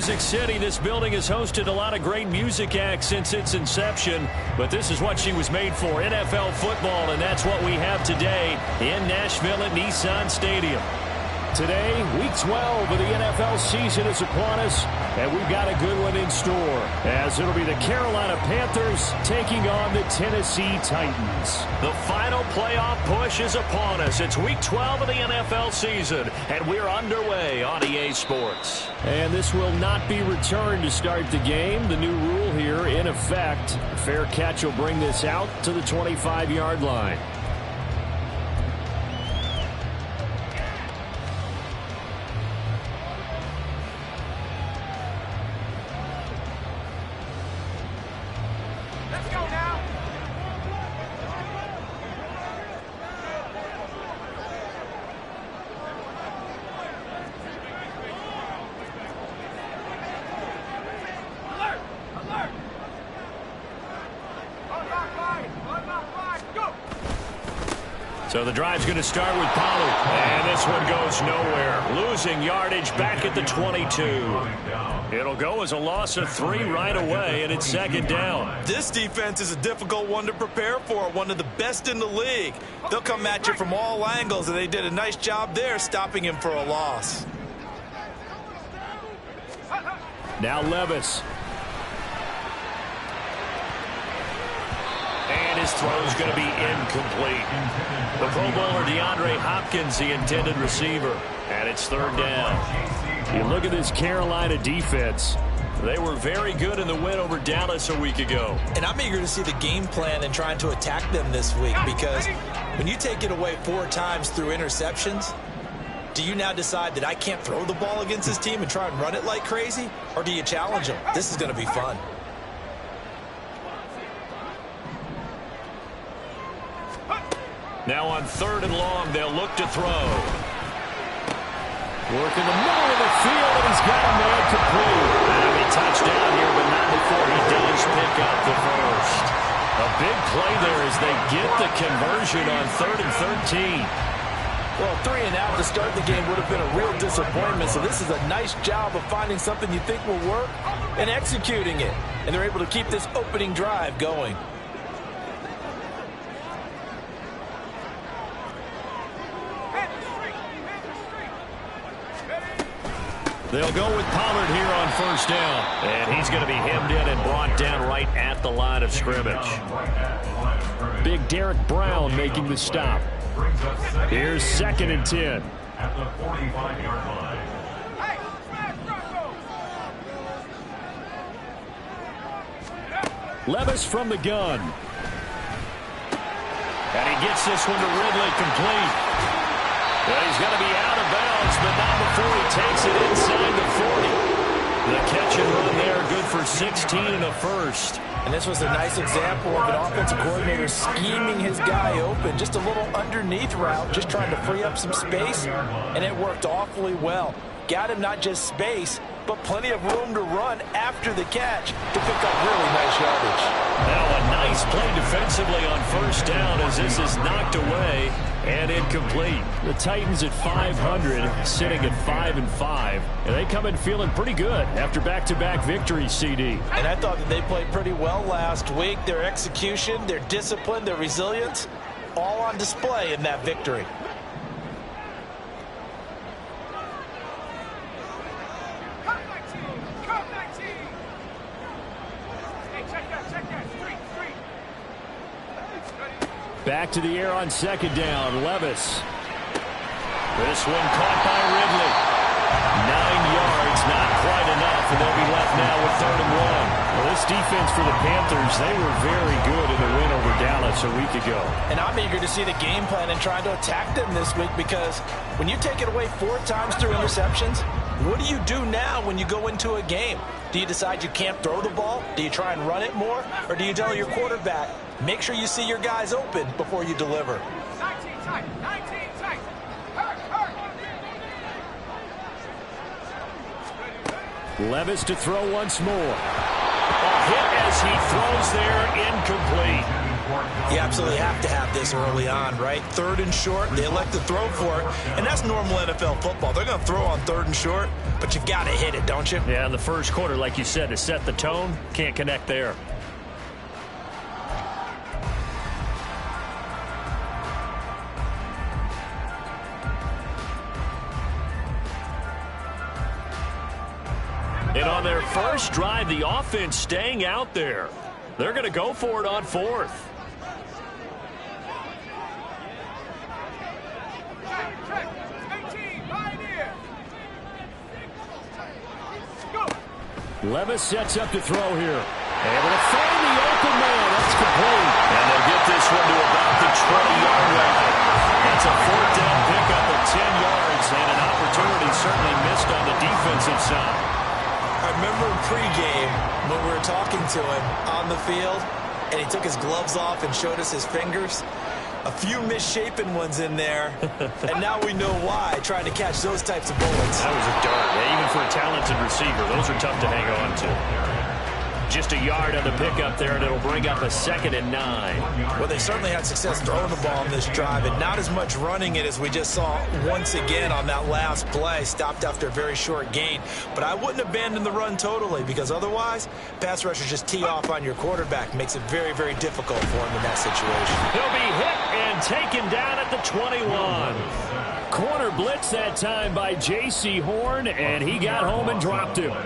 Music City. This building has hosted a lot of great music acts since its inception, but this is what she was made for, NFL football, and that's what we have today in Nashville at Nissan Stadium. Today, Week 12 of the NFL season is upon us, and we've got a good one in store, as it'll be the Carolina Panthers taking on the Tennessee Titans. The final playoff push is upon us. It's Week 12 of the NFL season, and we're underway on EA Sports. And this will not be returned to start the game. The new rule here in effect. A fair catch will bring this out to the 25-yard line. So the drive's going to start with Pollard. And this one goes nowhere. Losing yardage back at the 22. It'll go as a loss of 3 right away, and it's second down. This defense is a difficult one to prepare for, one of the best in the league. They'll come at you from all angles, and they did a nice job there stopping him for a loss. Now Levis. And his throw's going to be incomplete. The Pro Bowler DeAndre Hopkins, the intended receiver. And it's third down. You look at this Carolina defense. They were very good in the win over Dallas a week ago. And I'm eager to see the game plan and trying to attack them this week, because when you take it away 4 times through interceptions, do you now decide that I can't throw the ball against this team and try and run it like crazy? Or do you challenge them? This is going to be fun. Now on 3rd and long, they'll look to throw. Work in the middle of the field, and he's got a man complete. And a touchdown here, but not before he does pick up the first. A big play there as they get the conversion on 3rd and 13. Well, 3 and out to start the game would have been a real disappointment, so this is a nice job of finding something you think will work and executing it. And they're able to keep this opening drive going. They'll go with Pollard here on 1st down. And he's going to be hemmed in and brought down right at the line of scrimmage. Big Derek Brown making the stop. Here's 2nd and 10. At the 45-yard line. Levis from the gun. And he gets this one to Ridley complete. Well, he's going to be out of bounds, but not before he takes it inside the 40. The catch and run there, good for 16 and a first. And this was a nice example of an offensive coordinator scheming his guy open. Just a little underneath route, just trying to free up some space, and it worked awfully well. Got him not just space, but plenty of room to run after the catch to pick up really nice yardage. Now a nice play defensively on 1st down as this is knocked away and incomplete. The Titans at 500, sitting at 5-5, and they come in feeling pretty good after back-to-back victories, CD. And I thought that they played pretty well last week. Their execution, their discipline, their resilience, all on display in that victory. Back to the air on 2nd down. Levis. This one caught by Ridley. 9 yards, not quite enough, and they'll be left now with 3rd and 1. Well, this defense for the Panthers, they were very good in the win over Dallas a week ago. And I'm eager to see the game plan and trying to attack them this week, because when you take it away 4 times through interceptions, what do you do now when you go into a game? Do you decide you can't throw the ball? Do you try and run it more? Or do you tell your quarterback, make sure you see your guys open before you deliver? 19 tight, 19 tight. Hurry, hurry. Levis to throw once more. A hit as he throws there, incomplete. You absolutely have to have this early on, right? 3rd and short, they elect to throw for it, and that's normal NFL football. They're going to throw on 3rd and short, but you've got to hit it, don't you? Yeah, in the first quarter, like you said, to set the tone, can't connect there. And on their first drive, the offense staying out there. They're going to go for it on 4th. Levis sets up to throw here. Able to find the open man. That's complete. And they'll get this one to about the 20-yard line. That's a 4th down pickup of 10 yards and an opportunity certainly missed on the defensive side. I remember in pregame when we were talking to him on the field, and he took his gloves off and showed us his fingers. A few misshapen ones in there, and now we know why, trying to catch those types of bullets. That was a dart. Yeah, even for a talented receiver, those are tough to hang on to. Just a yard on the pickup there, and it'll bring up a 2nd and 9. Well, they certainly had success throwing the ball on this drive, and not as much running it as we just saw once again on that last play. Stopped after a very short gain. But I wouldn't abandon the run totally, because otherwise, pass rushers just tee off on your quarterback. Makes it very, very difficult for him in that situation. He'll be hit and taken down at the 21. Corner blitz that time by J.C. Horn, and he got home and dropped him.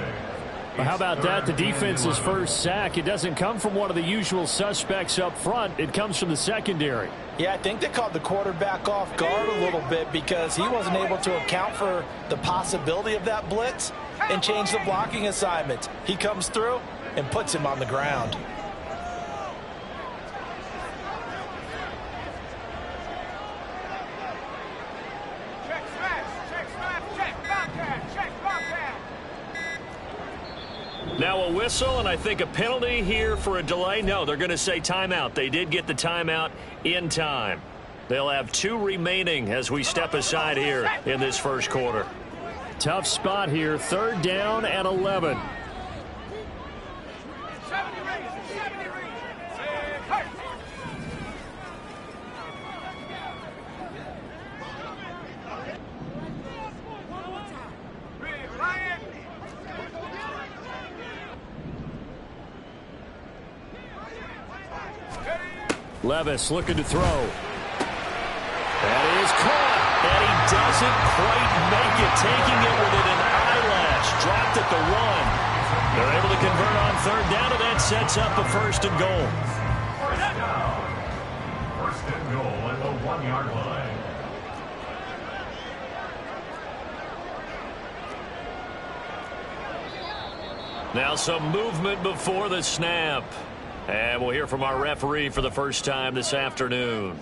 Well, how about that? The defense's first sack. It doesn't come from one of the usual suspects up front. It comes from the secondary. Yeah, I think they caught the quarterback off guard a little bit because he wasn't able to account for the possibility of that blitz and change the blocking assignment. He comes through and puts him on the ground. Now a whistle, and I think a penalty here for a delay. No, they're going to say timeout. They did get the timeout in time. They'll have 2 remaining as we step aside here in this first quarter. Tough spot here, 3rd down and 11. Levis looking to throw. That is caught, and he doesn't quite make it, taking it within an eyelash. Dropped at the 1. They're able to convert on 3rd down, and that sets up a 1st and goal. 1st and goal at the 1-yard line. Now some movement before the snap. And we'll hear from our referee for the first time this afternoon.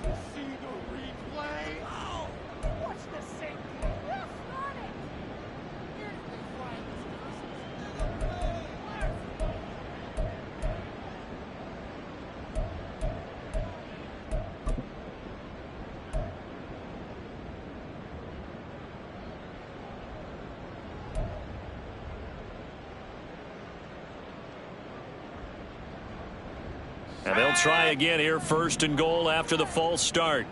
And they'll try again here, 1st and goal after the false start.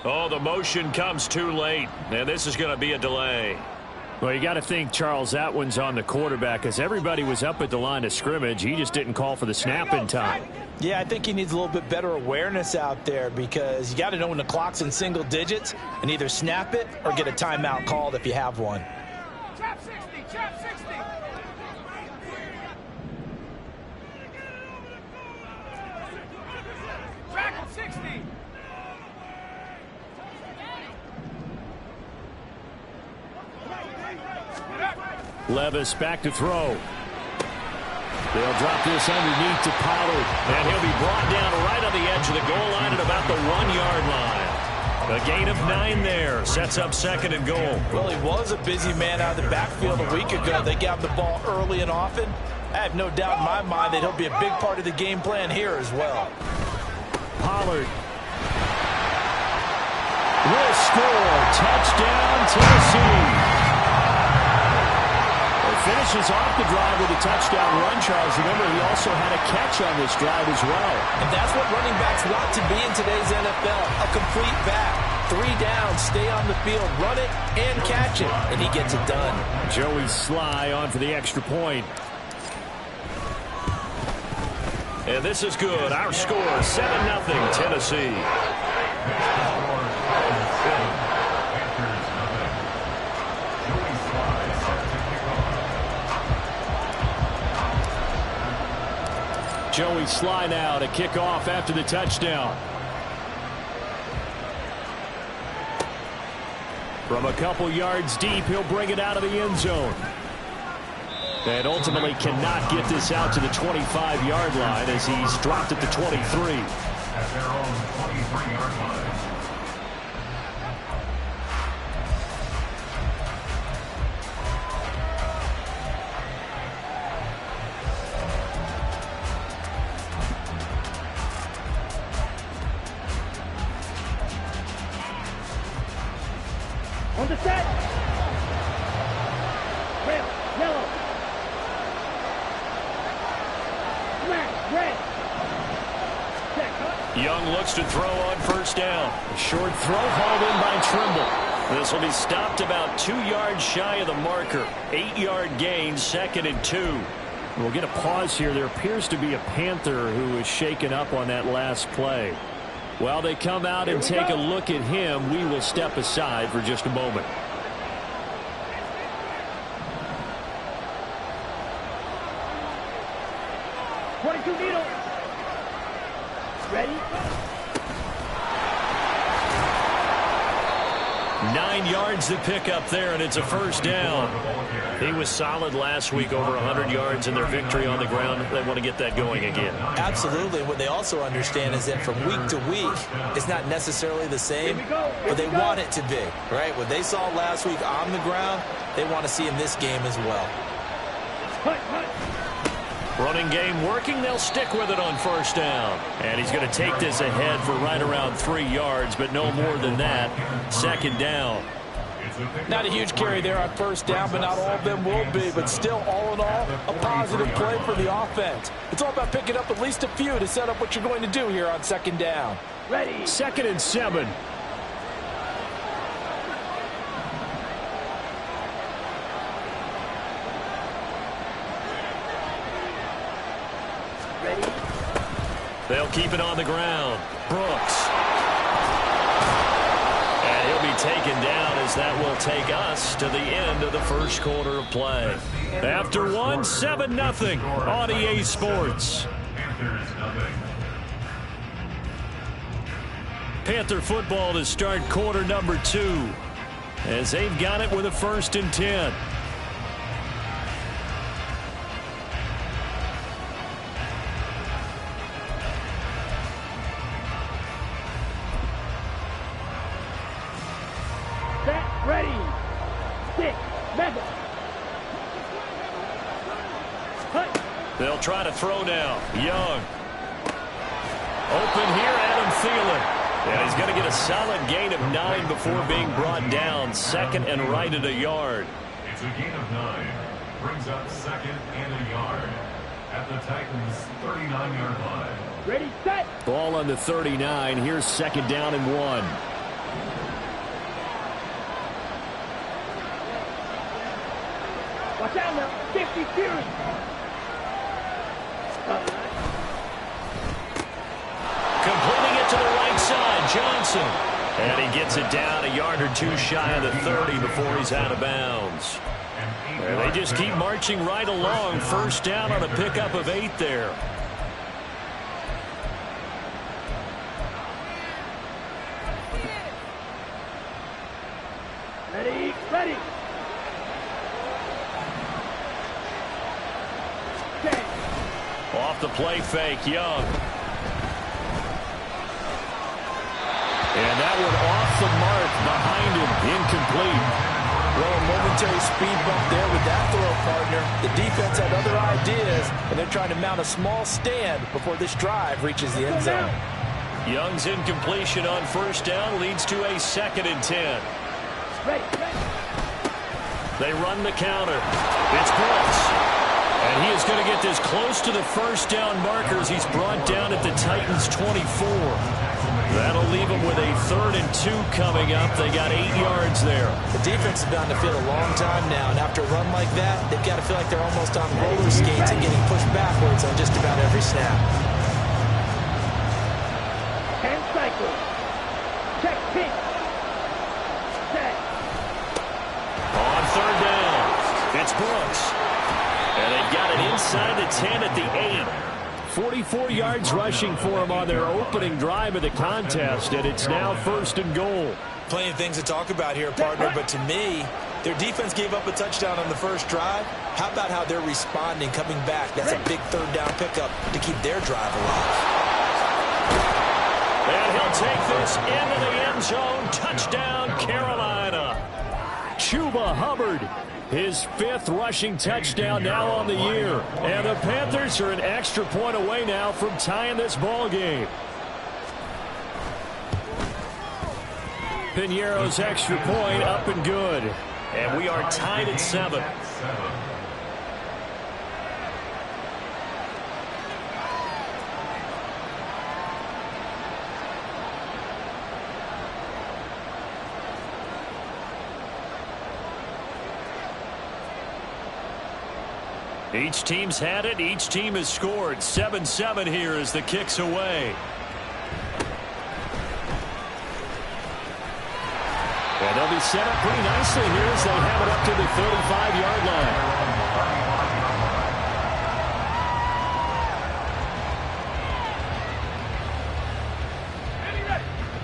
Oh, the motion comes too late, and this is going to be a delay. Well, you got to think, Charles, that one's on the quarterback because everybody was up at the line of scrimmage. He just didn't call for the snap in time. Yeah, I think he needs a little bit better awareness out there because you got to know when the clock's in single digits and either snap it or get a timeout called if you have one. Chop 60, chop 60. Track him 60. Levis back to throw. They'll drop this underneath to Pollard. And he'll be brought down right on the edge of the goal line at about the 1-yard line. A gain of 9 there. Sets up 2nd and goal. Well, he was a busy man out of the backfield a week ago. They got him the ball early and often. I have no doubt in my mind that he'll be a big part of the game plan here as well. Pollard will score. Touchdown, Tennessee. Finishes off the drive with a touchdown run, Charles. Remember, he also had a catch on this drive as well. And that's what running backs want to be in today's NFL, a complete back. 3 downs, stay on the field, run it, and catch it, and he gets it done. Joey Sly on for the extra point. And this is good. Our score, 7-0, Tennessee. Joey Sly now to kick off after the touchdown. From a couple yards deep, he'll bring it out of the end zone. And ultimately cannot get this out to the 25-yard line as he's dropped at the 23. At their own 23-yard line. On the set. Red, yellow. Black, red. Check, huh? Young looks to throw on first down. A short throw hauled in by Trimble. This will be stopped about 2 yards shy of the marker. 8-yard gain, 2nd and 2. We'll get a pause here. There appears to be a Panther who is shaken up on that last play. While they come out and take a look at him, we will step aside for just a moment. Needle. Ready? 9 yards to pick up there, and it's a first down. He was solid last week, over 100 yards in their victory on the ground. They want to get that going again. Absolutely. What they also understand is that from week to week, it's not necessarily the same, but they want it to be, right? What they saw last week on the ground, they want to see in this game as well. Running game working. They'll stick with it on first down. And he's going to take this ahead for right around 3 yards, but no more than that. 2nd down. Not a huge carry there on first down, but not all of them will be. But still, all in all, a positive play for the offense. It's all about picking up at least a few to set up what you're going to do here on 2nd down. Ready. 2nd and 7. Ready. They'll keep it on the ground. Brooks. And he'll be taken down as that will take us to the end of the first quarter of play. After one, 7-0 on EA Sports. Panther football to start quarter number 2 as they've got it with a 1st and 10. Ready. 6. Method. They'll try to throw now. Young. Open here, Adam Thielen. And he's going to get a solid gain of 9 before being brought down. 2nd and right at a yard. It's a gain of 9. Brings up 2nd and a yard at the Titans' 39-yard line. Ready, set. Ball on the 39. Here's 2nd down and 1. Watch out now. 50 series. Completing it to the right side, Johnson. And he gets it down a yard or 2 shy of the 30 before he's out of bounds. And they just keep marching right along. First down on a pickup of 8 there. Ready, ready. Off the play fake, Young. And that one off the mark behind him, incomplete. Well, a momentary speed bump there with that throw, partner. The defense had other ideas, and they're trying to mount a small stand before this drive reaches the end zone. Young's incompletion on first down leads to a 2nd and 10. They run the counter. It's Brooks. And he is going to get this close to the first down markers. He's brought down at the Titans' 24. That'll leave them with a 3rd and 2 coming up. They got 8 yards there. The defense has been on the field a long time now, and after a run like that, they've got to feel like they're almost on roller skates and getting pushed backwards on just about every snap. 10 cycles. Check pitch. Set. On 3rd down, it's Brooks. And they've got it inside the 10 at the 8. 44 yards rushing for him on their opening drive of the contest, and it's now 1st and goal. Plenty of things to talk about here, partner, but to me, their defense gave up a touchdown on the first drive. How about how they're responding, coming back? That's a big 3rd down pickup to keep their drive alive. And he'll take this into the end zone. Touchdown, Carolina. Chuba Hubbard. His 5th rushing touchdown now on the year. And the Panthers are an extra point away now from tying this ball game. Piñeiro's extra point up and good. And we are tied at 7. Each team's had it. Each team has scored. 7-7 here as the kick's away. And they'll be set up pretty nicely here as they have it up to the 35-yard line.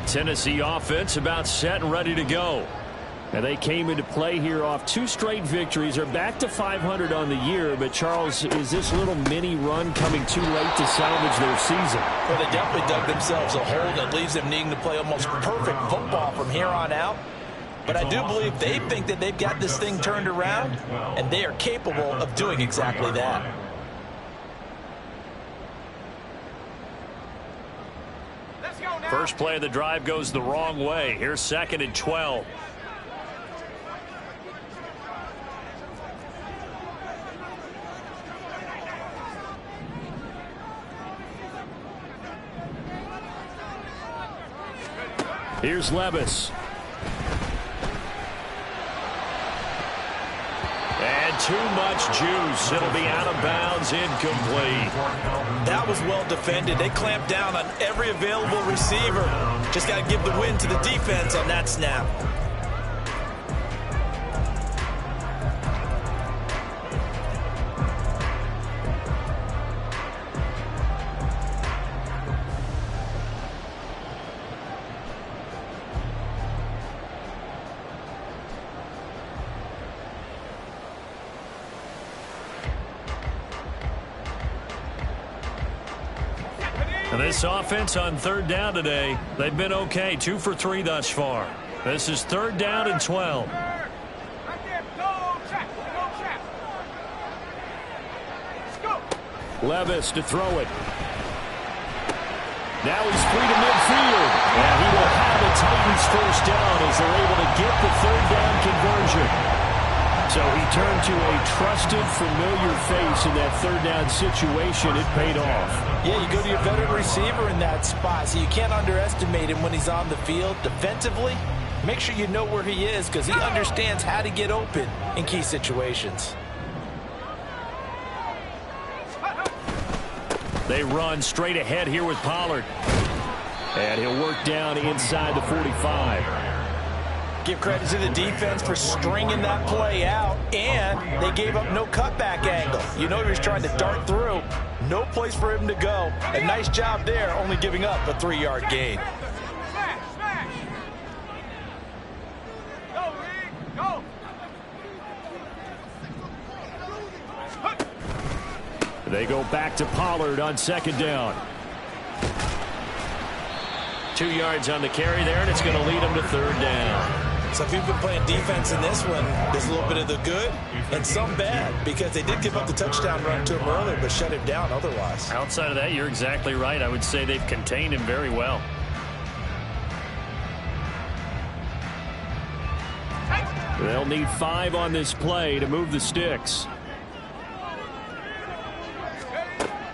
Tennessee offense about set and ready to go. And they came into play here off 2 straight victories. They're back to 500 on the year. But, Charles, is this little mini run coming too late to salvage their season? Well, they definitely dug themselves a hole that leaves them needing to play almost perfect football from here on out. But I do believe they think that they've got this thing turned around, and they are capable of doing exactly that. First play of the drive goes the wrong way. Here's 2nd and 12. Here's Levis. And too much juice. It'll be out of bounds, incomplete. That was well defended. They clamped down on every available receiver. Just got to give the win to the defense on that snap. And this offense on 3rd down today, they've been okay. 2 for 3 thus far. This is 3rd down and 12. Right there. Go check. Go check. Let's go. Levis to throw it. Now he's free to midfield. And he will have the Titans first down as they're able to get the 3rd down conversion. So he turned to a trusted, familiar face in that 3rd down situation. It paid off. Yeah, you go to your veteran receiver in that spot, so you can't underestimate him when he's on the field. Defensively, make sure you know where he is because he understands how to get open in key situations. They run straight ahead here with Pollard. And he'll work down inside the 45. Give credit to the defense for stringing that play out, and they gave up no cutback angle. You know he was trying to dart through. No place for him to go. A nice job there, only giving up a 3-yard gain. Smash, smash. Go, Reed. Go. They go back to Pollard on 2nd down. 2 yards on the carry there, and it's going to lead them to 3rd down. So if you've been playing defense in this one, there's a little bit of the good and some bad, because they did give up the touchdown run to him earlier, but shut him down otherwise. Outside of that, you're exactly right. I would say they've contained him very well. They'll need 5 on this play to move the sticks.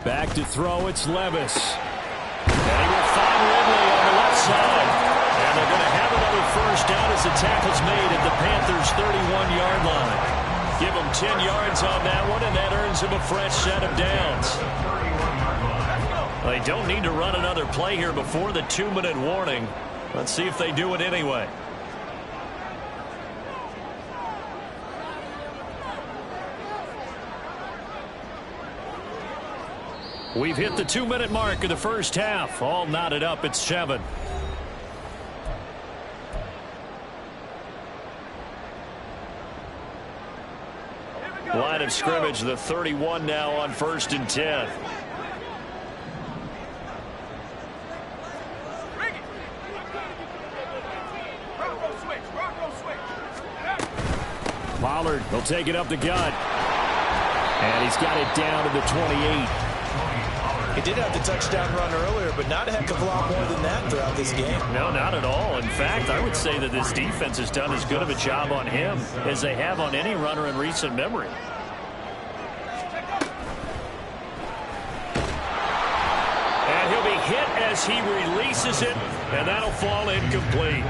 Back to throw, it's Levis. And he will find Ridley on the left side. And they're going to have another first down as the tackle's made at the Panthers' 31-yard line. Give them 10 yards on that one, and that earns them a fresh set of downs. They don't need to run another play here before the 2-minute warning. Let's see if they do it anyway. We've hit the 2-minute mark of the first half. All knotted up at 7. Line of scrimmage, the 31 now on 1st and 10. Pollard will take it up the gut. And he's got it down to the 28. He did have the touchdown run earlier, but not a heck of a lot more than that throughout this game. No, not at all. In fact, I would say that this defense has done as good of a job on him as they have on any runner in recent memory. And he'll be hit as he releases it, and that'll fall incomplete.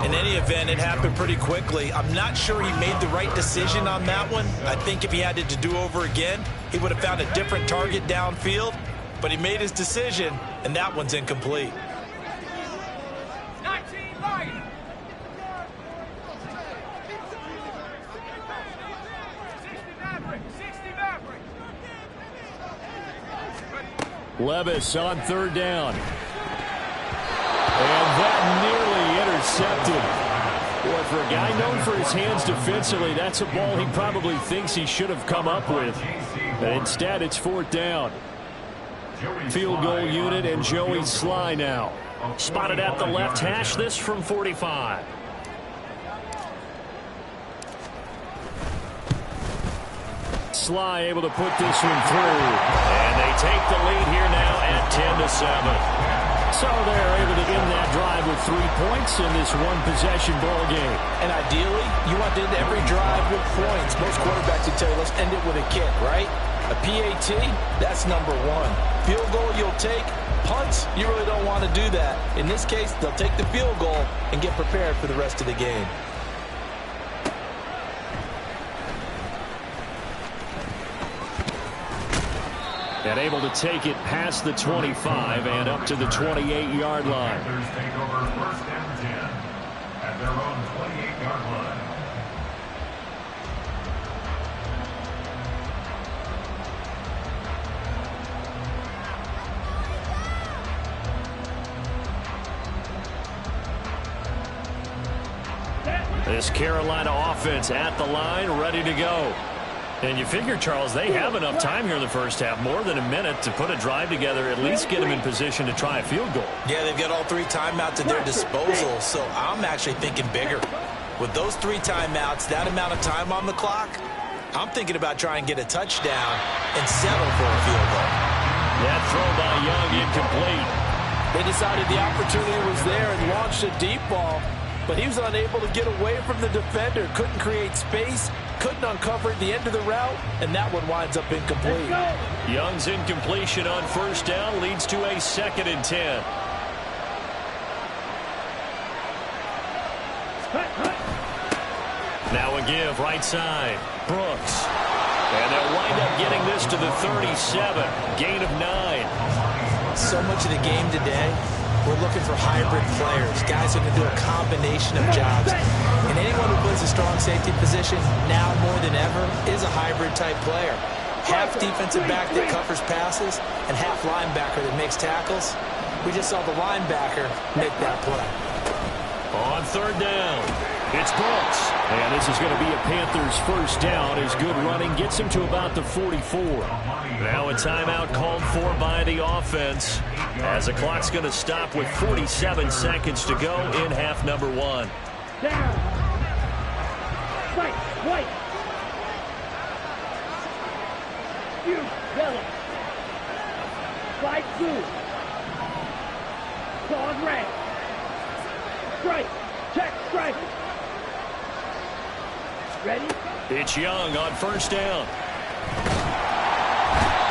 In any event, it happened pretty quickly. I'm not sure he made the right decision on that one. I think if he had it to do over again, he would have found a different target downfield. But he made his decision, and that one's incomplete. 19 Lions. 60 Maverick. Levis on 3rd down. And that nearly intercepted. Boy, for a guy known for his hands defensively, that's a ball he probably thinks he should have come up with. But instead, it's 4th down. Field goal unit and Joey Sly now. Spotted at the left hash, this from 45. Sly able to put this one through. And they take the lead here now at 10-7. So they're able to end that drive with 3 points in this one-possession ball game. And ideally, you want to end every drive with points. Most quarterbacks would tell you, let's end it with a kick, right? A PAT, that's number 1. Field goal you'll take. Punts, you really don't want to do that. In this case, they'll take the field goal and get prepared for the rest of the game. And able to take it past the 25 and up to the 28-yard line. Panthers take over 1st and 10 at their own 28-yard line. This Carolina offense at the line, ready to go. And you figure, Charles, they have enough time here in the first half, more than a minute, to put a drive together, at least get them in position to try a field goal. Yeah, they've got all 3 timeouts at their disposal, so I'm actually thinking bigger. With those 3 timeouts, that amount of time on the clock, I'm thinking about trying to get a touchdown and settle for a field goal. That throw by Young incomplete. They decided the opportunity was there and launched a deep ball, but he was unable to get away from the defender, couldn't create space, couldn't uncover at the end of the route, and that one winds up incomplete. Young's incompletion on 1st down leads to a 2nd and 10. Now a give, right side. Brooks. And they'll wind up getting this to the 37. Gain of 9. So much of the game today, we're looking for hybrid players, guys who can do a combination of jobs. And anyone who plays a strong safety position, now more than ever, is a hybrid-type player. Half defensive back that covers passes and half linebacker that makes tackles. We just saw the linebacker make that play. On 3rd down, it's Brooks. And this is going to be a Panthers 1st down as good running gets him to about the 44. Now a timeout called for by the offense as the clock's going to stop with 47 seconds to go in half number 1. Down. Right. White. You. Yellow. Slide blue. Claws red. Strike. Check. Strike. Ready? It's Young on first down.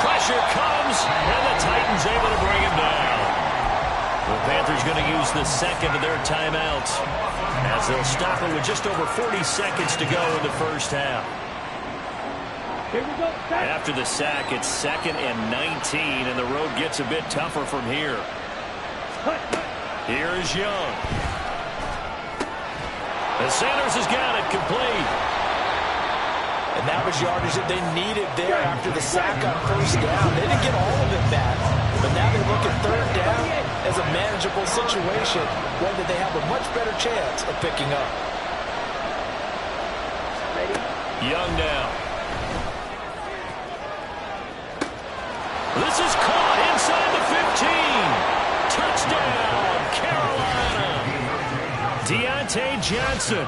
Pressure comes, and the Titans able to bring him down. The Panthers going to use the second of their timeouts as they'll stop it with just over 40 seconds to go in the first half. Here we go. After the sack, it's 2nd and 19, and the road gets a bit tougher from here. Here is Young. And Sanders has got it complete. And that was yardage that they needed there after the sack on first down. They didn't get all of it back, but now they look at third down as a manageable situation, one that they have a much better chance of picking up. Young now. This is caught inside the 15. Touchdown, Carolina. Deontay Johnson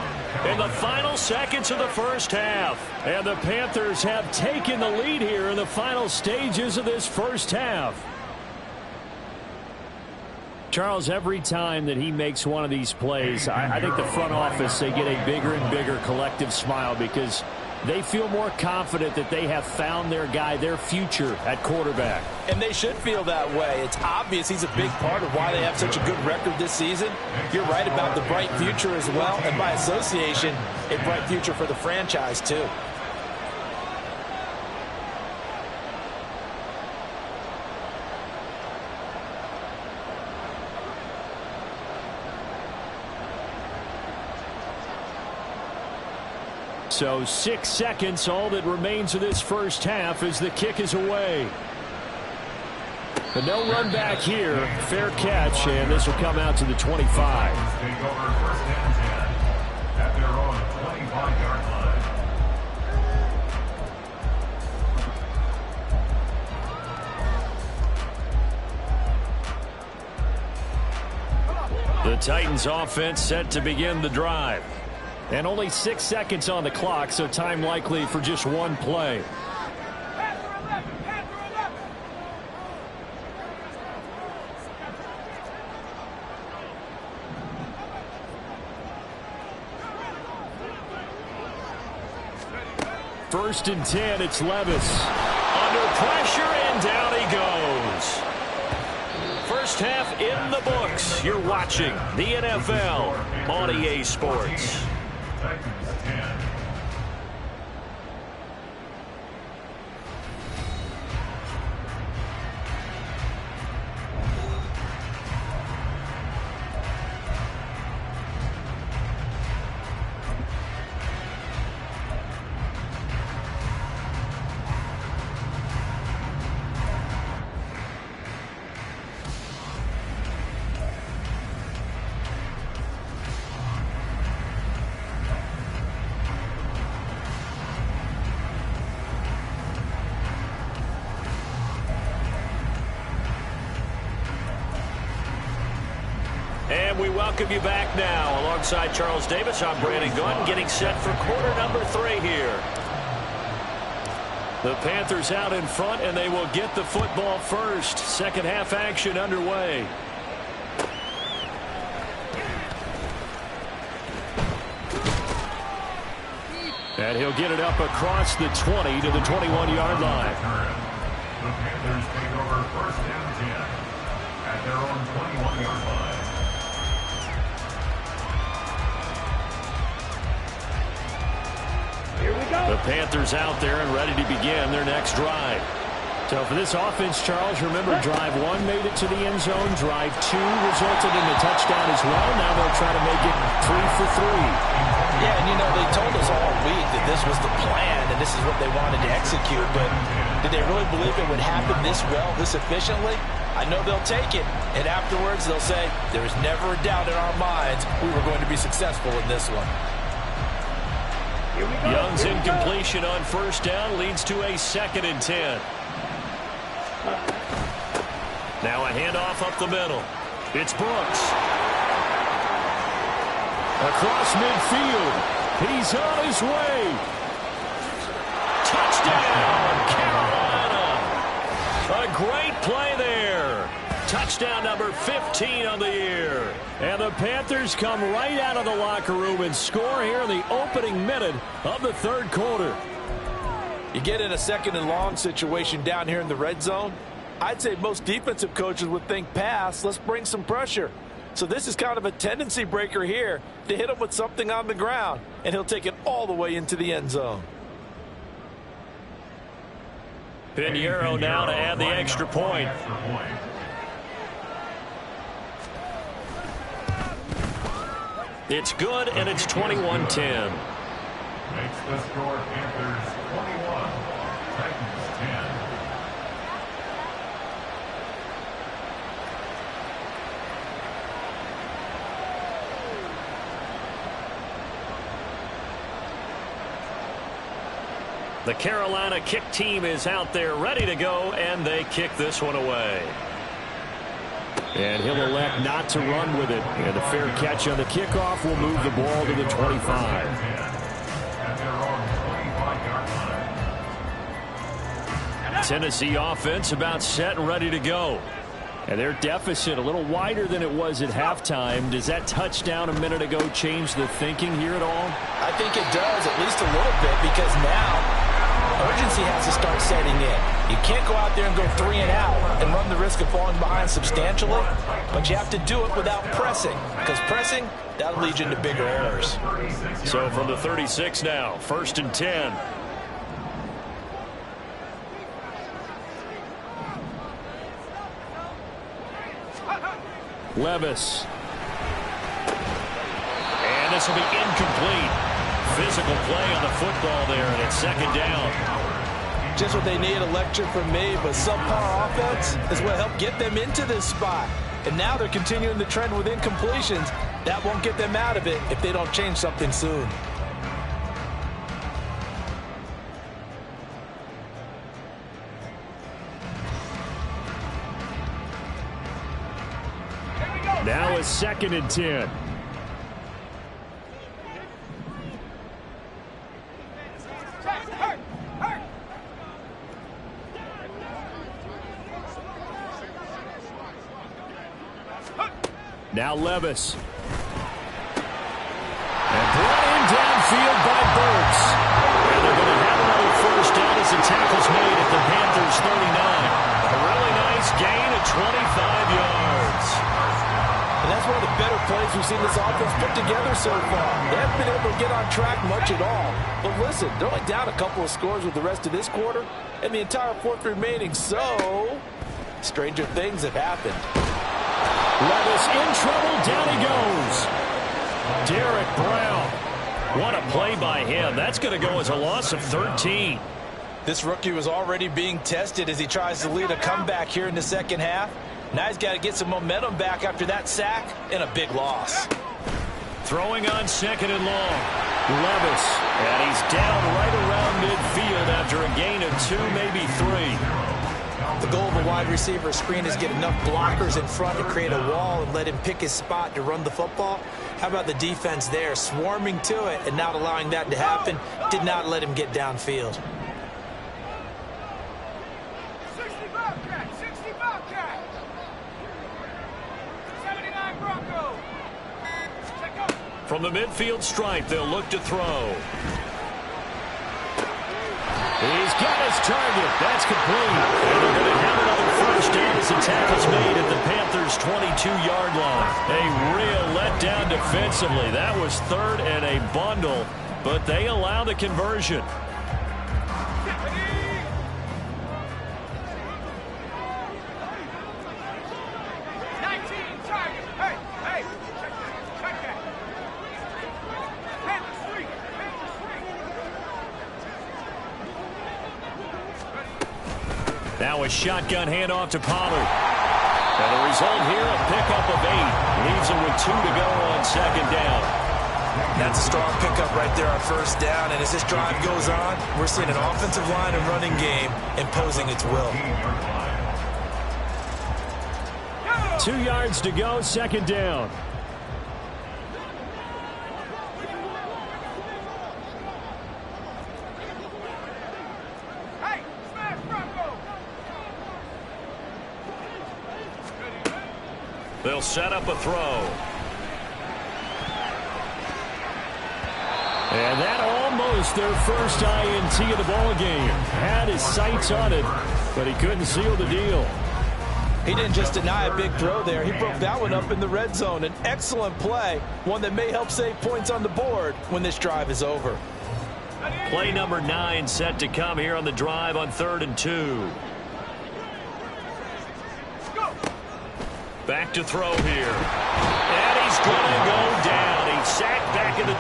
in the final seconds of the first half. And the Panthers have taken the lead here in the final stages of this first half. Charles, every time that he makes one of these plays, I think the front office, they get a bigger and bigger collective smile because they feel more confident that they have found their guy, their future at quarterback. And they should feel that way. It's obvious he's a big part of why they have such a good record this season. You're right about the bright future as well, and by association, a bright future for the franchise too. So 6 seconds, all that remains of this first half as the kick is away. But no run back here. Fair catch, and this will come out to the 25. Take over 1st and 10 at their own 25-yard line. The Titans offense set to begin the drive. And only 6 seconds on the clock, so time likely for just one play. First and 10, it's Levis. Under pressure, and down he goes. First half in the books. You're watching the NFL on EA Sports. Titans 10. And we welcome you back now. Alongside Charles Davis, I'm Brandon Gunn, getting set for quarter number 3 here. The Panthers out in front, and they will get the football first. Second half action underway. And he'll get it up across the 20 to the 21-yard line. The Panthers take over 1st and 10 at their own 21-yard line. The Panthers out there and ready to begin their next drive. So for this offense, Charles, remember drive 1 made it to the end zone. Drive 2 resulted in a touchdown as well. Now they'll try to make it 3 for 3. Yeah, and you know, they told us all week that this was the plan and this is what they wanted to execute, but did they really believe it would happen this well, this efficiently? I know they'll take it, and afterwards they'll say, there was never a doubt in our minds we were going to be successful in this one. Young's incompletion on first down leads to a 2nd and 10. Now a handoff up the middle. It's Brooks. Across midfield. He's on his way. Touchdown, Carolina. A great play there. Touchdown number 15 on the year. And the Panthers come right out of the locker room and score here in the opening minute of the third quarter. You get in a second and long situation down here in the red zone. I'd say most defensive coaches would think pass. Let's bring some pressure. So this is kind of a tendency breaker here to hit him with something on the ground. And he'll take it all the way into the end zone. Pinheiro now to add the extra point. It's good, and it's 21-10. Makes the score Panthers 21, Titans 10. The Carolina kick team is out there ready to go, and they kick this one away. And he'll elect not to run with it. And a fair catch on the kickoff will move the ball to the 25. Tennessee offense about set and ready to go. And their deficit a little wider than it was at halftime. Does that touchdown a minute ago change the thinking here at all? I think it does, at least a little bit, because now urgency has to start setting in. You can't go out there and go 3 and out and run the risk of falling behind substantially, but you have to do it without pressing, because pressing, that'll lead you into bigger errors. So from the 36 now, 1st and 10. Levis. And this will be incomplete. Physical play on the football there, and it's 2nd down. Just what they need, a lecture from me, but subpar offense is what helped get them into this spot. And now they're continuing the trend with incompletions. That won't get them out of it if they don't change something soon. Now it's 2nd and 10. Now Levis. And brought in downfield by Burks. And they're going to have another 1st down as the tackle's made at the Panthers 39. A really nice gain of 25 yards. And that's one of the better plays we've seen this offense put together so far. They haven't been able to get on track much at all. But listen, they're only down a couple of scores with the rest of this quarter and the entire 4th remaining. So, stranger things have happened. Levis in trouble. Down he goes. Derek Brown. What a play by him. That's going to go as a loss of 13. This rookie was already being tested as he tries to lead a comeback here in the 2nd half. Now he's got to get some momentum back after that sack and a big loss. Throwing on 2nd and long. Levis. And he's down right around midfield after a gain of 2, maybe 3. The goal of a wide receiver screen is get enough blockers in front to create a wall and let him pick his spot to run the football. How about the defense there, swarming to it and not allowing that to happen? Did not let him get downfield. 60 Bobcat, 60 Bobcat. 79 Bronco. Check up. From the midfield stripe, they'll look to throw. He's got his target. That's complete. And they're going to have another 1st down as the tackle's made at the Panthers' 22-yard line. A real letdown defensively. That was 3rd and a bundle, but they allow the conversion. 19 target. Hey, hey. Check that. Panthers 3. Panthers 3. Now a shotgun handoff to Pollard. And the result here, a pickup of 8. Leaves him with 2 to go on 2nd down. That's a strong pickup right there on 1st down. And as this drive goes on, we're seeing an offensive line and running game imposing its will. 2 yards to go, 2nd down. They'll set up a throw. And that almost their first INT of the ball game. Had his sights on it, but he couldn't seal the deal. He didn't just deny a big throw there. He broke that one up in the red zone. An excellent play, one that may help save points on the board when this drive is over. Play number 9 set to come here on the drive on 3rd and 2. Back to throw here. And he's going to go down. He's sacked back at the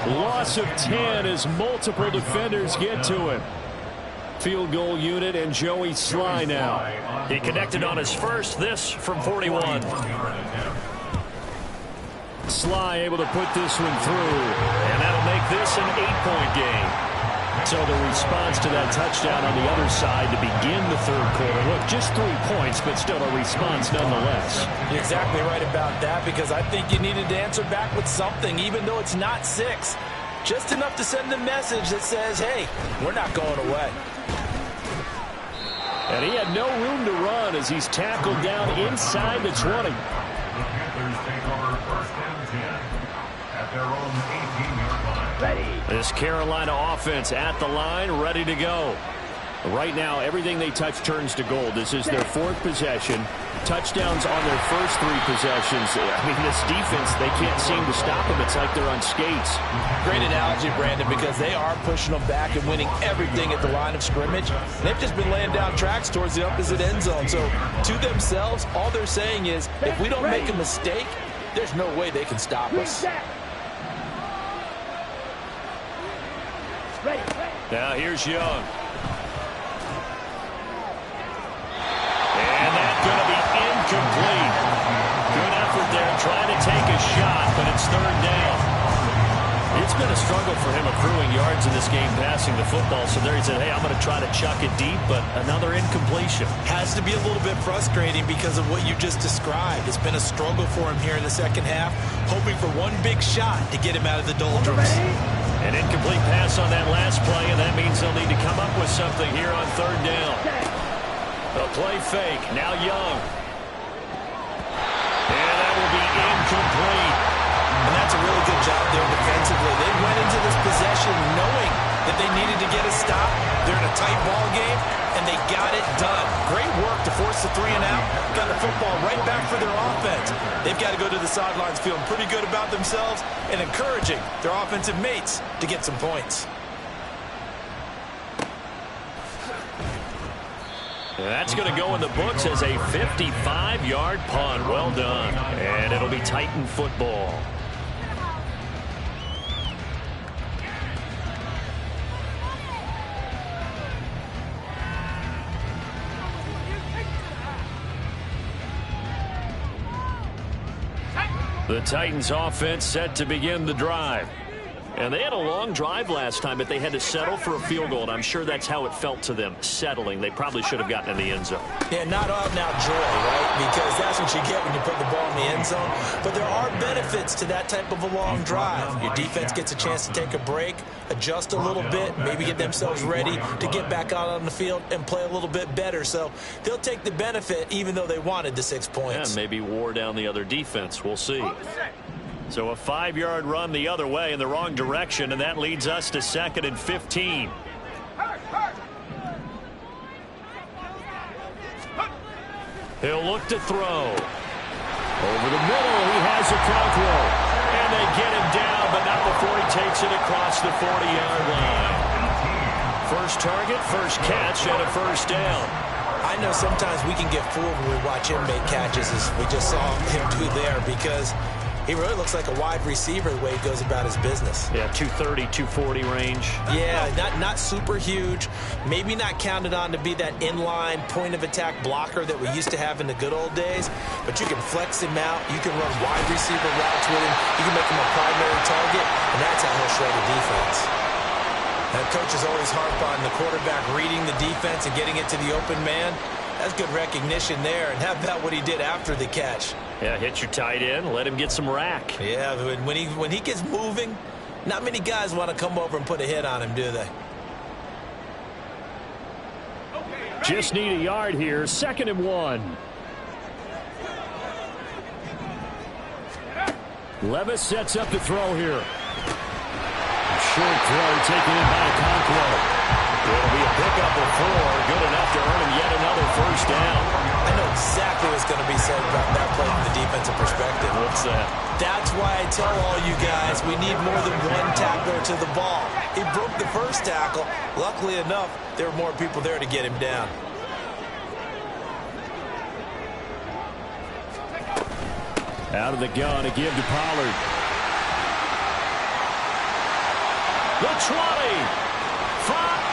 24. Loss of 10 as multiple defenders get to him. Field goal unit and Joey Sly now. He connected on his first, this from 41. Sly able to put this one through, and that'll make this an 8-point game. So the response to that touchdown on the other side to begin the 3rd quarter. Look, just 3 points, but still a response nonetheless. You're exactly right about that, because I think you needed to answer back with something, even though it's not 6. Just enough to send a message that says, hey, we're not going away. And he had no room to run as he's tackled down inside the 20. The Panthers take over 1st and 10 at their own 18-yard line. Ready. This Carolina offense at the line, ready to go. Right now, everything they touch turns to gold. This is their 4th possession. Touchdowns on their first 3 possessions. I mean, this defense, they can't seem to stop them. It's like they're on skates. Great analogy, Brandon, because they are pushing them back and winning everything at the line of scrimmage. They've just been laying down tracks towards the opposite end zone. So to themselves, all they're saying is, if we don't make a mistake, there's no way they can stop us. Now here's Young. And that's going to be incomplete. Good effort there trying to take a shot, but it's 3rd down. It's been a struggle for him accruing yards in this game passing the football. So there he said, hey, I'm going to try to chuck it deep, but another incompletion. Has to be a little bit frustrating because of what you just described. It's been a struggle for him here in the 2nd half, hoping for one big shot to get him out of the doldrums. An incomplete pass on that last play, and that means they'll need to come up with something here on 3rd down. A play fake. Now Young. And that will be incomplete. And that's a really good job there defensively. They went into this possession knowing that they needed to get a stop. They're in a tight ball game, and they got it done. Great work to force the 3 and out. Got the football right back for their offense. They've got to go to the sidelines feeling pretty good about themselves and encouraging their offensive mates to get some points. That's going to go in the books as a 55-yard punt. Well done. And it'll be Titan football. The Titans offense set to begin the drive. And they had a long drive last time, but they had to settle for a field goal, and I'm sure that's how it felt to them, settling. They probably should have gotten in the end zone. Yeah, not out and out joy, right? Because that's what you get when you put the ball in the end zone. But there are benefits to that type of a long drive. Your defense gets a chance to take a break, adjust a little bit, maybe get themselves ready to get back out on the field and play a little bit better. So they'll take the benefit even though they wanted the 6 points. And maybe wore down the other defense. We'll see. So a 5-yard run the other way in the wrong direction, and that leads us to 2nd and 15. He'll look to throw. Over the middle, he has a Cockrell. And they get him down, but not before he takes it across the 40-yard line. First target, first catch, and a first down. I know sometimes we can get fooled when we watch him make catches, as we just saw him do there, because he really looks like a wide receiver the way he goes about his business. Yeah, 230, 240 range. Yeah, not super huge. Maybe not counted on to be that inline point-of-attack blocker that we used to have in the good old days. But you can flex him out. You can run wide receiver routes with him. You can make him a primary target, and that's how he'll shred the defense. That coach is always harp on the quarterback reading the defense and getting it to the open man. That's good recognition there. And how about what he did after the catch? Yeah, hit your tight end, let him get some rack. Yeah, when he gets moving, not many guys want to come over and put a hit on him, do they? Just need a yard here, 2nd and 1. Levis sets up the throw here. Short throw taken in by Conquo. It'll be a pickup of 4. Good enough to earn him yet another first down. I know exactly what's going to be said about that play from the defensive perspective. What's that? That's why I tell all you guys we need more than one tackler to the ball. He broke the first tackle. Luckily enough, there were more people there to get him down. Out of the gun to give to Pollard. The 20. 5.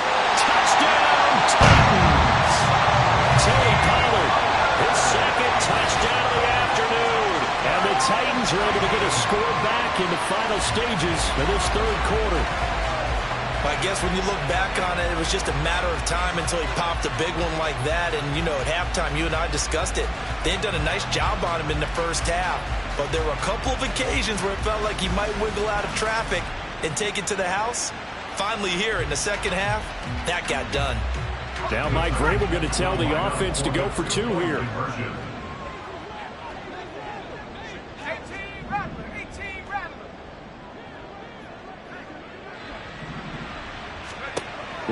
Touchdown, Titans. Teddy Pollard, his second touchdown of the afternoon. And the Titans are able to get a score back in the final stages of this third quarter. I guess when you look back on it, it was just a matter of time until he popped a big one like that. And, you know, at halftime, you and I discussed it. They'd done a nice job on him in the first half. But there were a couple of occasions where it felt like he might wiggle out of traffic and take it to the house. Finally here in the second half, that got done. Now Mike Vrabel going to tell the offense to go for 2 here. 18 Rattler, 18 Rattler.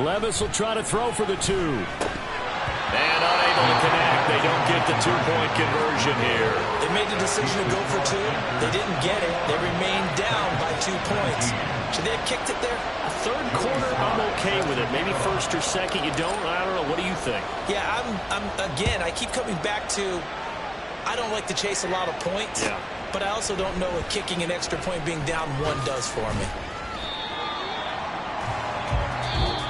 Levis will try to throw for the 2. And unable to connect. They don't get the 2-point conversion here. They made the decision to go for 2. They didn't get it. They remained down by 2 points. Should they have kicked it there? Third quarter, I'm okay with it. Maybe first or second, you don't. I don't know. What do you think? Yeah, again, I keep coming back to I don't like to chase a lot of points. Yeah. But I also don't know what kicking an extra point being down 1 does for me.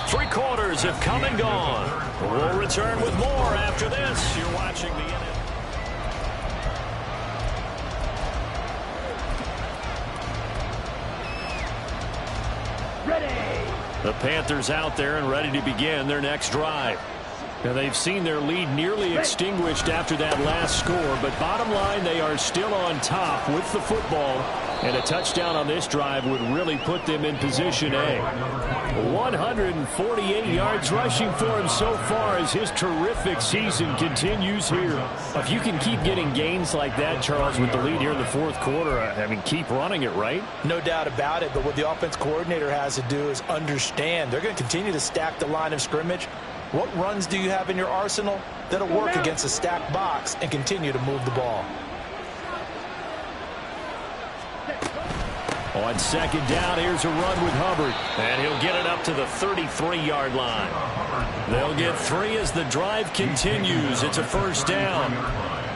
3 quarters have come and gone. We'll return with more after this. You're watching the NFL. The Panthers out there and ready to begin their next drive. Now they've seen their lead nearly extinguished after that last score, but bottom line, they are still on top with the football, and a touchdown on this drive would really put them in position A. 148 yards rushing for him so far as his terrific season continues here. If you can keep getting gains like that, Charles, with the lead here in the fourth quarter, I mean, keep running it, right? No doubt about it, but what the offense coordinator has to do is understand they're going to continue to stack the line of scrimmage. What runs do you have in your arsenal that'll work against a stacked box and continue to move the ball? On second down, here's a run with Hubbard. And he'll get it up to the 33-yard line. They'll get 3 as the drive continues. It's a first down.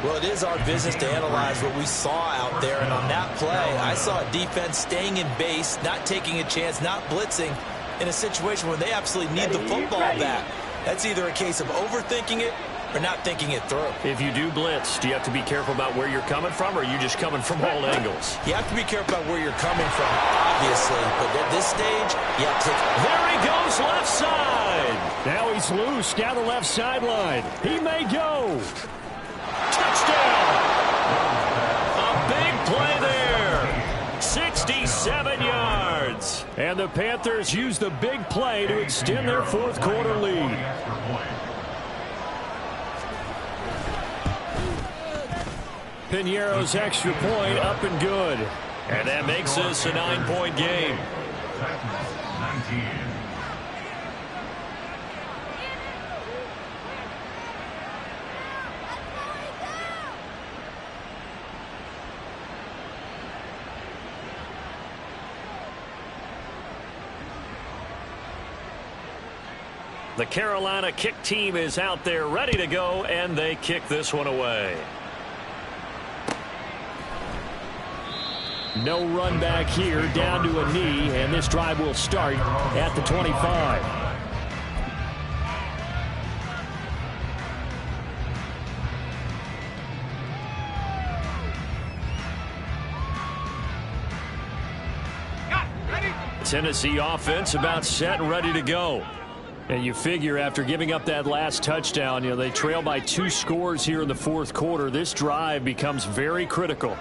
Well, it is our business to analyze what we saw out there. And on that play, I saw a defense staying in base, not taking a chance, not blitzing in a situation where they absolutely need the football back. That's either a case of overthinking it or not thinking it through. If you do blitz, do you have to be careful about where you're coming from, or are you just coming from all angles? You have to be careful about where you're coming from, obviously. But at this stage, you have to take... There he goes, left side. Now he's loose down the left sideline. He may go. Touchdown. A big play there. 67 yards. And the Panthers use the big play to extend their fourth quarter lead. Piñeiro's extra point up and good. And that makes this a 9-point game. The Carolina kick team is out there ready to go, and they kick this one away. No run back here, down to a knee, and this drive will start at the 25. Tennessee offense about set and ready to go. And you figure after giving up that last touchdown, they trail by 2 scores here in the fourth quarter. This drive becomes very critical.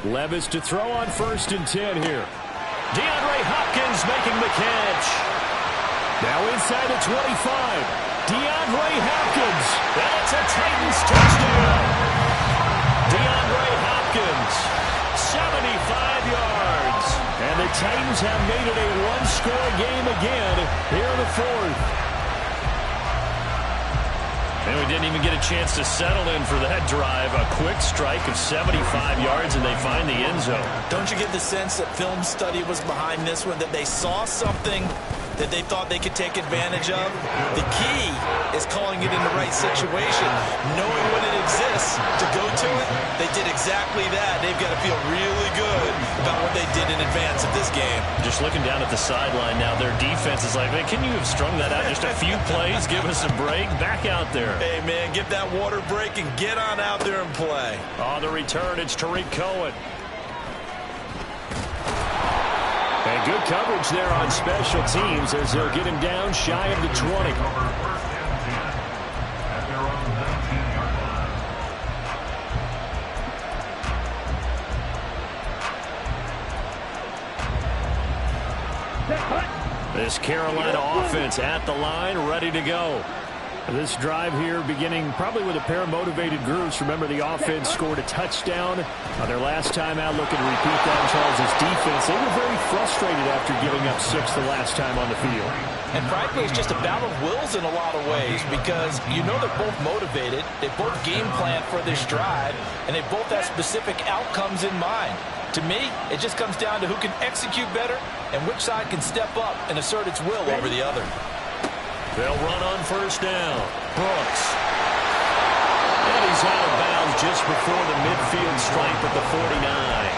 Levis to throw on 1st and 10 here. DeAndre Hopkins making the catch. Now inside the 25. DeAndre Hopkins. That's a Titans touchdown. DeAndre Hopkins, 75 yards. And the Titans have made it a one-score game again here in the fourth. And we didn't even get a chance to settle in for that drive. A quick strike of 75 yards, and they find the end zone. Don't you get the sense that film study was behind this one, that they saw something that they thought they could take advantage of? The key is calling it in the right situation. Knowing when it exists to go to it, they did exactly that. They've got to feel really good about what they did in advance of this game. Just looking down at the sideline now, their defense is like, man, can you have strung that out just a few plays? Give us a break. Back out there. Hey, man, give that water break and get on out there and play. On the return, it's Tariq Cohen. And good coverage there on special teams as they'll get him down shy of the 20. This Carolina offense at the line, ready to go. This drive here beginning probably with a pair of motivated groups. Remember, the offense scored a touchdown on their last time out. Looking to repeat that in Charles' defense. They were very frustrated after giving up 6 the last time on the field. And frankly, it's just a battle of wills in a lot of ways because you know they're both motivated. They both game plan for this drive, and they both have specific outcomes in mind. To me, it just comes down to who can execute better and which side can step up and assert its will over the other. They'll run on first down. Brooks. And he's out of bounds just before the midfield stripe at the 49.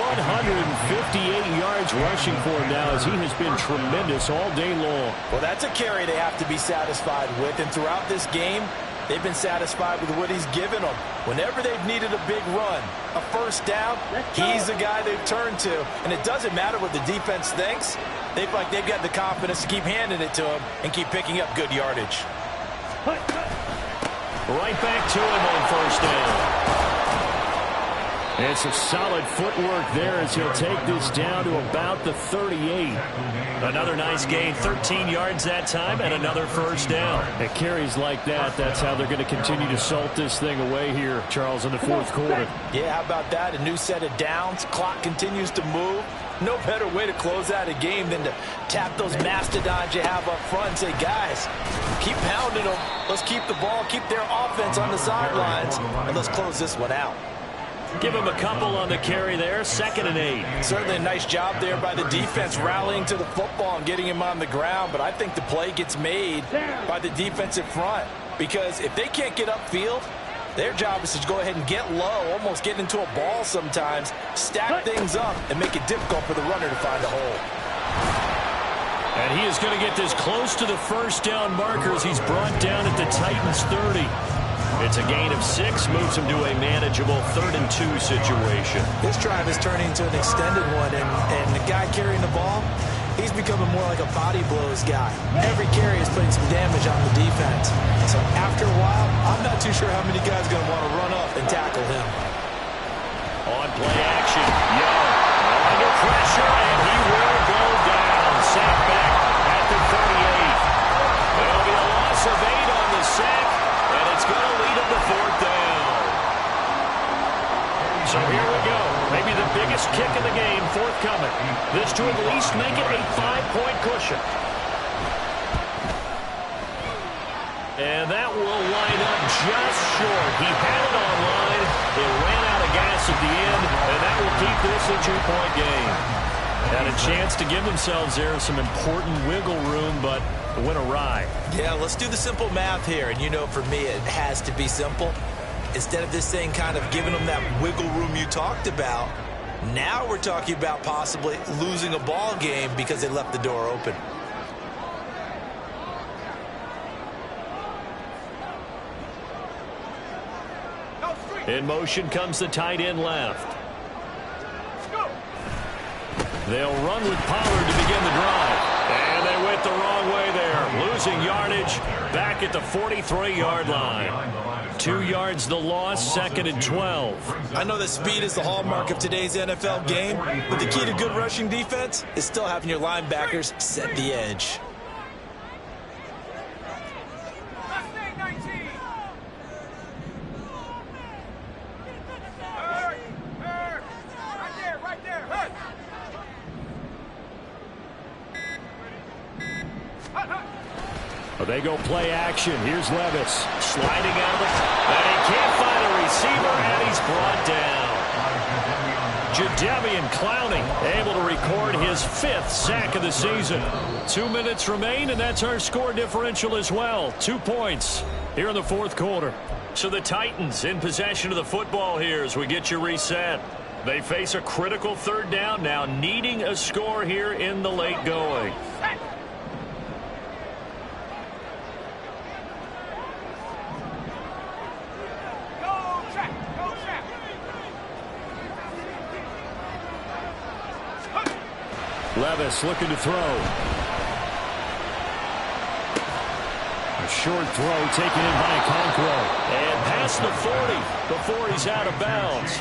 158 yards rushing for him now as he has been tremendous all day long. Well, that's a carry they have to be satisfied with. And throughout this game, they've been satisfied with what he's given them. Whenever they've needed a big run, a first down, he's the guy they've turned to. And it doesn't matter what the defense thinks. They feel like they've got the confidence to keep handing it to him and keep picking up good yardage. Right back to him on first down. And some solid footwork there as he'll take this down to about the 38. Another nice gain, 13 yards that time, and another first down. It carries like that. That's how they're going to continue to salt this thing away here, Charles, in the fourth quarter. Yeah, how about that? A new set of downs. Clock continues to move. No better way to close out a game than to tap those mastodons you have up front and say, guys, keep pounding them. Let's keep the ball, keep their offense on the sidelines, and let's close this one out. Give him a couple on the carry there, 2nd and 8. Certainly a nice job there by the defense rallying to the football and getting him on the ground, but I think the play gets made by the defensive front because if they can't get upfield, their job is to go ahead and get low, almost get into a ball sometimes, stack things up, and make it difficult for the runner to find a hole. And he is going to get this close to the first down markers. He's brought down at the Titans 30. It's a gain of 6, moves him to a manageable 3rd and 2 situation. This drive is turning into an extended one, and the guy carrying the ball, he's becoming more like a body blows guy. Every carry is putting some damage on the defense. So after a while, I'm not too sure how many guys are going to want to run up and tackle him. On play action, Young under pressure, and he will go down. Sacked back at the 38. There'll be a loss of 8 on the sack, and it's going to lead him to 4th down. So here we go. Maybe the biggest kick of the game forthcoming. This to at least make it a 5-point cushion. And that will line up just short. He had it on line. It ran out of gas at the end, and that will keep this a 2-point game. Had a chance to give themselves there some important wiggle room, but it went awry. Yeah, let's do the simple math here. And you know, for me, it has to be simple. Instead of this thing kind of giving them that wiggle room you talked about, now we're talking about possibly losing a ball game because they left the door open. In motion comes the tight end left. They'll run with Pollard to begin the drive. And they went the wrong way there. Losing yardage back at the 43-yard line. 2 yards the loss, 2nd and 12. I know that speed is the hallmark of today's NFL game, but the key to good rushing defense is still having your linebackers set the edge. Well, they go play action. Here's Levis sliding out of the... And he can't find a receiver, and he's brought down. Jadeveon Clowney able to record his 5th sack of the season. 2 minutes remain, and that's our score differential as well. 2 points here in the 4th quarter. So the Titans in possession of the football here as we get you reset. They face a critical 3rd down now, needing a score here in the late going. Levis looking to throw. A short throw taken in by Conquero. And past the 40 before he's out of bounds.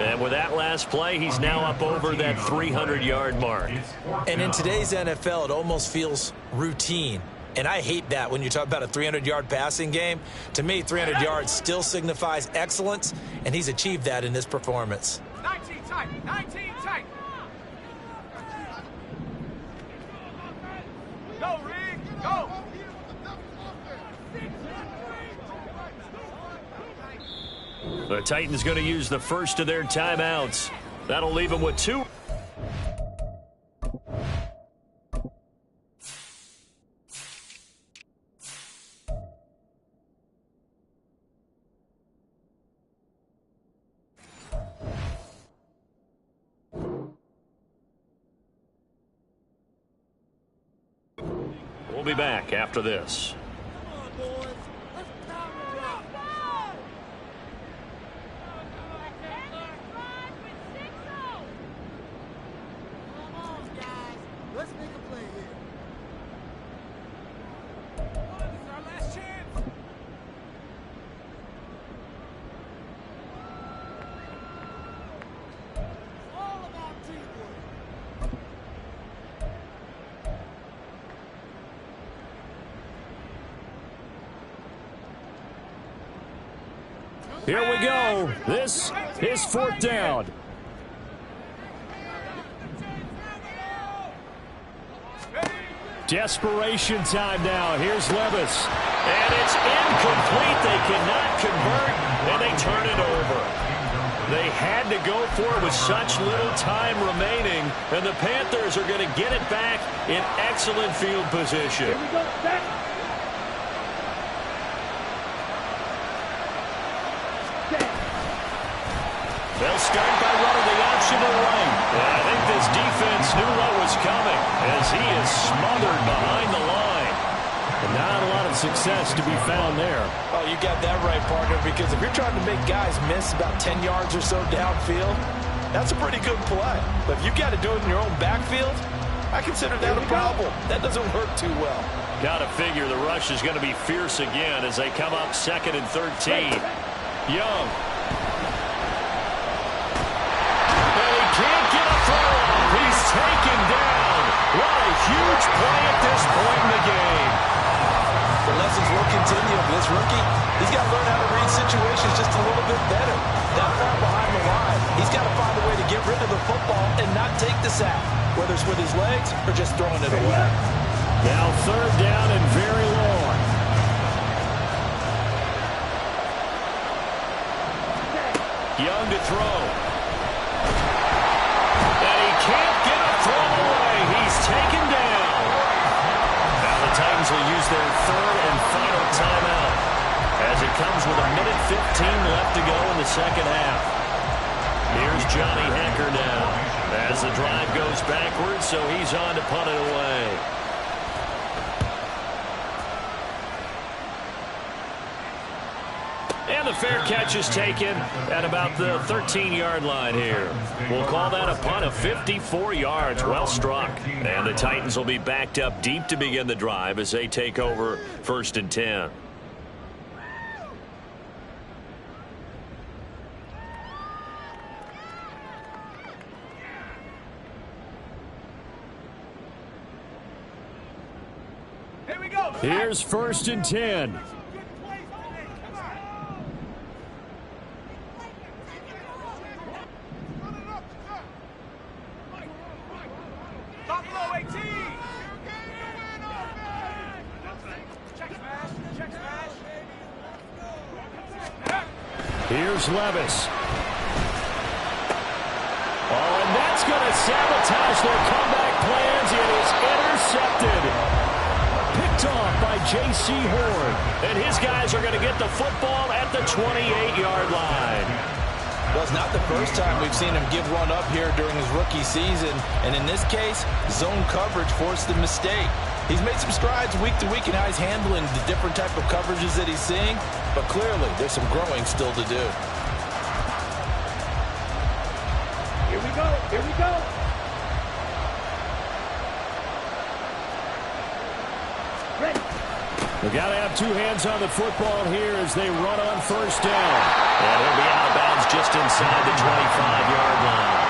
And with that last play, he's now up over that 300-yard mark. And in today's NFL, it almost feels routine. And I hate that when you talk about a 300-yard passing game. To me, 300 yards still signifies excellence, and he's achieved that in this performance. 19 tight, 19 tight. Go, Rick, go. The Titans going to use the first of their timeouts. That'll leave them with 2. We'll be back after this. Here we go. This is 4th down. Desperation time now. Here's Levis. And it's incomplete. They cannot convert, and they turn it over. They had to go for it with such little time remaining, and the Panthers are going to get it back in excellent field position. Here we go. Back. They'll start by running the option to the right. And I think this defense knew what was coming as he is smothered behind the line. And not a lot of success to be found there. Oh, you got that right, partner, because if you're trying to make guys miss about 10 yards or so downfield, that's a pretty good play. But if you got to do it in your own backfield, I consider that a problem. That doesn't work too well. Got to figure the rush is going to be fierce again as they come up 2nd and 13. Young. Can't get a throw off. He's taken down. What a huge play at this point in the game. The lessons will continue of this rookie. He's got to learn how to read situations just a little bit better. That far behind the line, he's got to find a way to get rid of the football and not take the sack, whether it's with his legs or just throwing it away. Now 3rd down and very long. Young to throw. Can't get a throw away. He's taken down. Now the Titans will use their 3rd and final timeout as it comes with 1:15 left to go in the 2nd half. Here's Johnny Hecker now as the drive goes backwards, so he's on to punt it away. And the fair catch is taken at about the 13-yard line here. We'll call that a punt of 54 yards. Well struck. And the Titans will be backed up deep to begin the drive as they take over 1st and 10. Here we go. Here's 1st and 10. Here's Levis. Oh, and that's going to sabotage their comeback plans. It is intercepted. Picked off by J.C. Horn. And his guys are going to get the football at the 28-yard line. Well, it's not the first time we've seen him give one up here during his rookie season. And in this case, zone coverage forced the mistake. He's made some strides week to week in how he's handling the different type of coverages that he's seeing. But clearly, there's some growing still to do. Here we go. Here we go. Ready. We've got to have two hands on the football here as they run on first down. And he'll be out of bounds just inside the 25-yard line.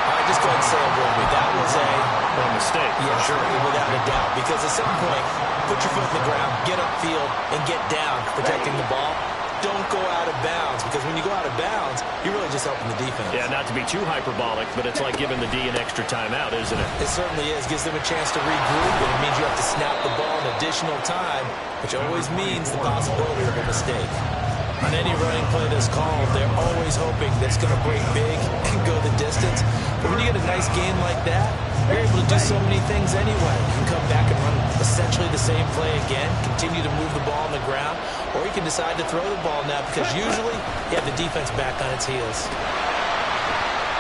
All right, just go ahead and say it with me. That was a mistake. Yeah, sure, without a doubt. Because at some point, put your foot in the ground, get upfield, and get down protecting the ball. Don't go out of bounds, because when you go out of bounds, you're really just helping the defense. Yeah, not to be too hyperbolic, but it's like giving the D an extra timeout, isn't it? It certainly is. Gives them a chance to regroup, and it means you have to snap the ball an additional time, which always means the possibility of a mistake. On any running play that's called, they're always hoping that it's going to break big and go the distance. But when you get a nice game like that, you're able to do so many things anyway. You can come back and run essentially the same play again, continue to move the ball on the ground, or you can decide to throw the ball now because usually you have the defense back on its heels.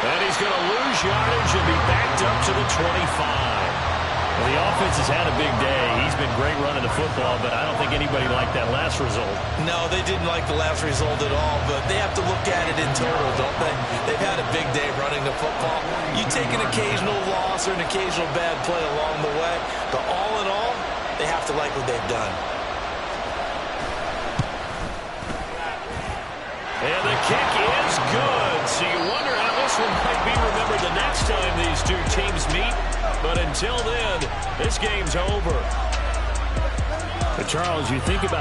And he's going to lose yardage and be backed up to the 25. Well, the offense has had a big day. He's been great running the football, but I don't think anybody liked that last result. No, they didn't like the last result at all, but they have to look at it in total, don't they? They've had a big day running the football. You take an occasional loss or an occasional bad play along the way, but all in all, they have to like what they've done. And the kick is good. So you wonder how this one might be remembered the next time these two teams meet. But until then, this game's over. But Charles, you think about